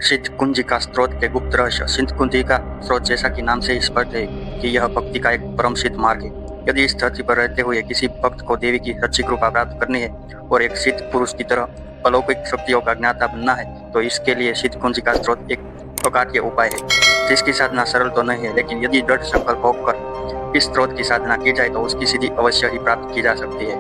सिद्ध कुंजिका स्त्रोत के गुप्त रहस्य। सिद्ध कुंजिका स्त्रोत जैसा कि नाम से स्पष्ट है कि यह भक्ति का एक परम सिद्ध मार्ग है। यदि इस धरती पर रहते हुए किसी भक्त को देवी की सच्ची कृपा प्राप्त करनी है और एक सिद्ध पुरुष की तरह अलौकिक शक्तियों का ज्ञाता बनना है तो इसके लिए सिद्ध कुंजिका स्त्रोत एक प्रकार के उपाय है जिसकी साधना सरल तो नहीं है, लेकिन यदि दृढ़ संकल्प होकर इस स्त्रोत की साधना की जाए तो उसकी सिद्धि अवश्य ही प्राप्त की जा सकती है।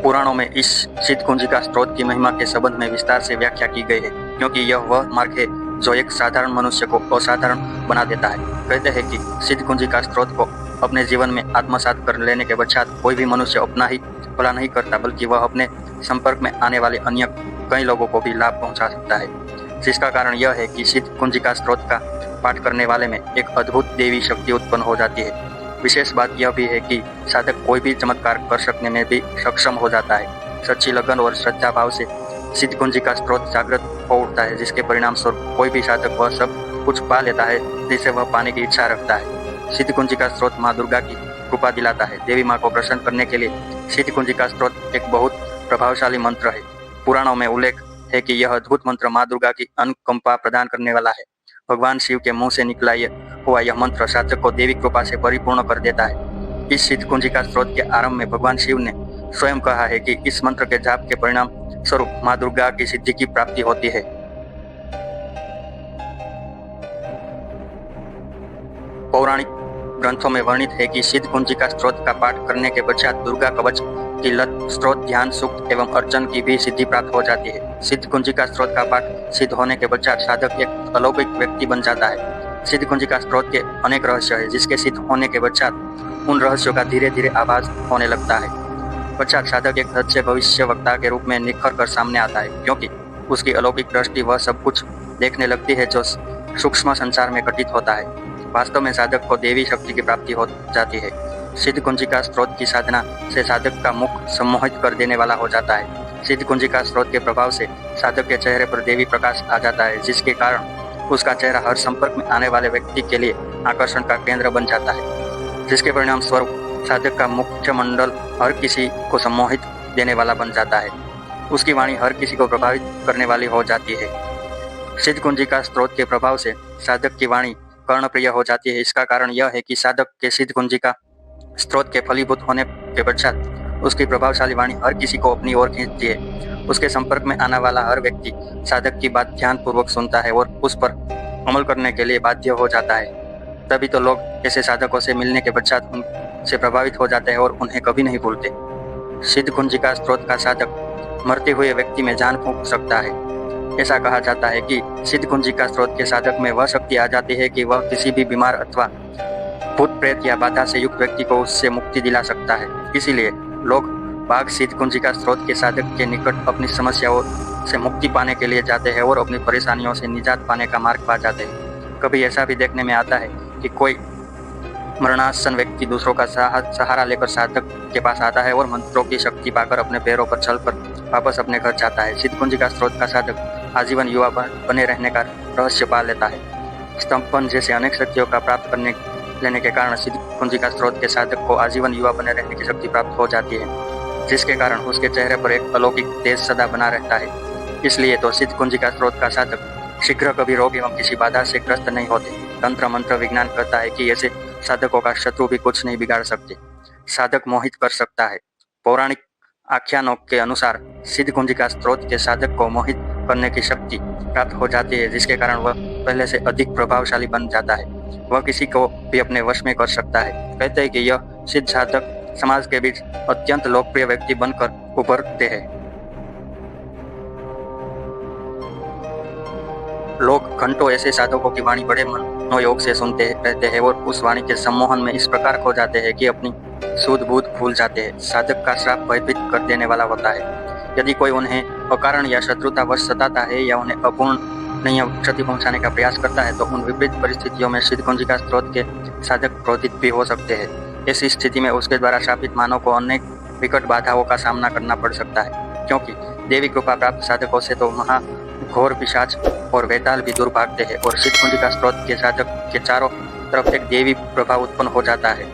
पुराणों में इस सिद्ध कुंजिका स्त्रोत की महिमा के संबंध में विस्तार से व्याख्या की गई है, क्योंकि यह वह मार्ग है जो एक साधारण मनुष्य को असाधारण बना देता है। कहते हैं कि सिद्ध कुंजिका स्त्रोत को अपने जीवन में आत्मसात कर लेने के पश्चात कोई भी मनुष्य अपना ही भला नहीं करता, बल्कि वह अपने संपर्क में आने वाले अन्य कई लोगों को भी लाभ पहुंचा सकता है। जिसका कारण यह है कि सिद्ध कुंजिका स्त्रोत का पाठ करने वाले में एक अद्भुत देवी शक्ति उत्पन्न हो जाती है। विशेष बात यह भी है कि साधक कोई भी चमत्कार कर सकने में भी सक्षम हो जाता है। सच्ची लगन और श्रद्धा भाव से सिद्ध कुंजिका स्त्रोत जागृत हो उठता है, जिसके परिणाम स्वरूप कोई भी साधक वह सब कुछ पा लेता है जिसे वह पाने की इच्छा रखता है। सिद्ध कुंजिका स्त्रोत माँ दुर्गा की कृपा दिलाता है। देवी माँ को प्रसन्न करने के लिए सिद्ध कुंजिका स्त्रोत एक बहुत प्रभावशाली मंत्र है। पुराणों में उल्लेख है कि यह अद्भुत मंत्र माँ दुर्गा की अनुकंपा प्रदान करने वाला है। भगवान शिव के मुंह से निकला हुआ यह मंत्र साधक को देवी कृपा से परिपूर्ण कर देता है। इस सिद्ध कुंजिका स्त्रोत के आरंभ में भगवान शिव ने स्वयं कहा है कि इस मंत्र के जाप के परिणाम स्वरूप माँ दुर्गा की सिद्धि की प्राप्ति होती है। पौराणिक ग्रंथों में वर्णित है कि सिद्ध कुंजिका स्त्रोत का पाठ करने के पश्चात दुर्गा कवच की लत, स्त्रोत, ध्यान, सूक्त एवं अर्चन की भी सिद्धि प्राप्त हो जाती है। सिद्ध कुंजिका स्त्रोत का पाठ सिद्ध होने के पश्चात साधक एक अलौकिक व्यक्ति बन जाता है। सिद्ध कुंजिका स्त्रोत के अनेक रहस्य है, जिसके सिद्ध होने के पश्चात उन रहस्यों का धीरे धीरे आभास होने लगता है। पश्चात साधक एक सच्चे भविष्य वक्ता के रूप में निखर कर सामने आता है, क्योंकि उसकी अलौकिक दृष्टि वह सब कुछ देखने लगती है जो सूक्ष्म संसार में घटित होता है। वास्तव में साधक को देवी शक्ति की प्राप्ति हो जाती है। सिद्ध कुंजिका स्त्रोत की साधना से साधक का मुख सम्मोहित कर देने वाला हो जाता है। सिद्ध कुंजिका स्त्रोत के प्रभाव से साधक के चेहरे पर देवी प्रकाश आ जाता है, जिसके कारण उसका चेहरा हर संपर्क में आने वाले व्यक्ति के लिए आकर्षण का केंद्र बन जाता है, जिसके परिणाम स्वरूप साधक का मुख्य मंडल हर किसी को सम्मोहित देने वाला बन जाता है। उसकी वाणी हर किसी को प्रभावित करने वाली हो जाती है। सिद्ध कुंजिका स्त्रोत के प्रभाव से साधक की वाणी कर्णप्रिय हो जाती है। इसका कारण यह है कि साधक के सिद्ध कुंजिका स्त्रोत के फलीभूत होने के पश्चात उसकी प्रभावशाली वाणी हर किसी को अपनी ओर खींचती है। उसके संपर्क में आने वाला हर व्यक्ति साधक की बात ध्यान पूर्वक सुनता है और उस पर अमल करने के लिए बाध्य हो जाता है। तभी तो लोग ऐसे साधकों से मिलने के पश्चात उनसे प्रभावित हो जाते हैं और उन्हें कभी नहीं भूलते। सिद्ध कुंजिका स्त्रोत का साधक मरते हुए व्यक्ति में जान फूंक सकता है। ऐसा कहा जाता है कि सिद्ध कुंजिका स्त्रोत के साधक में वह शक्ति आ जाती है कि वह किसी भी बीमार अथवा भूत प्रेत या बाधा से युक्त व्यक्ति को उससे मुक्ति दिला सकता है। इसीलिए लोग बाघ सिद्ध कुंजिका स्त्रोत के साधक के निकट अपनी समस्याओं से मुक्ति पाने के लिए जाते हैं और अपनी परेशानियों से निजात पाने का मार्ग पा जाते हैं। कभी ऐसा भी देखने में आता है कि कोई मरणासन व्यक्ति दूसरों का सहारा लेकर साधक के पास आता है और मंत्रों की शक्ति पाकर अपने पैरों पर चलकर वापस अपने घर जाता है। सिद्ध कुंजिका स्त्रोत का साधक आजीवन युवा बने रहने का रहस्य पा लेता है। स्तंभन जैसे अनेक शक्तियों का प्राप्त करने लेने के कारण सिद्ध कुंजिका स्त्रोत के साधक को आजीवन युवा बने रहने की शक्ति प्राप्त हो जाती है, जिसके कारण उसके चेहरे पर एक अलौकिक तेज सदा बना रहता है। इसलिए तो सिद्ध कुंजिका स्त्रोत का साधक शीघ्र कभी रोग एवं किसी बाधा से ग्रस्त नहीं होते। तंत्र मंत्र विज्ञान कहता है कि ऐसे साधकों का शत्रु भी कुछ नहीं बिगाड़ सकते, साधक मोहित कर सकता है। पौराणिक आख्यानों के अनुसार सिद्ध कुंजिका स्त्रोत के साधक को मोहित करने की शक्ति प्राप्त हो जाती है, जिसके कारण वह पहले से अधिक प्रभावशाली बन जाता है। वह किसी को भी अपने वश में कर सकता है। कहते हैं कि यह सिद्ध साधक समाज के बीच अत्यंत लोकप्रिय व्यक्ति बनकर उभरते हैं। लोग घंटों ऐसे साधकों की वाणी बड़े मनोयोग से सुनते रहते हैं और उस वाणी के सम्मोहन में इस प्रकार खो जाते हैं कि अपनी सूझ बूझ भूल जाते हैं। साधक का श्राप भयभीत कर देने वाला होता है। यदि कोई उन्हें अकारण या शत्रुतावश सताता है या उन्हें अपूर्णनीय क्षति पहुंचाने का प्रयास करता है तो उन विपरीत परिस्थितियों में सिद्ध कुंजिका स्त्रोत के साधक क्रोधित भी हो सकते हैं। ऐसी स्थिति में उसके द्वारा शापित मानव को अनेक विकट बाधाओं का सामना करना पड़ सकता है, क्योंकि देवी कृपा प्राप्त साधकों से तो महाघोर पिशाच और वेताल भी दूर भागते हैं और सिद्ध कुंजिका स्त्रोत के साधक के चारों तरफ एक देवी प्रभाव उत्पन्न हो जाता है।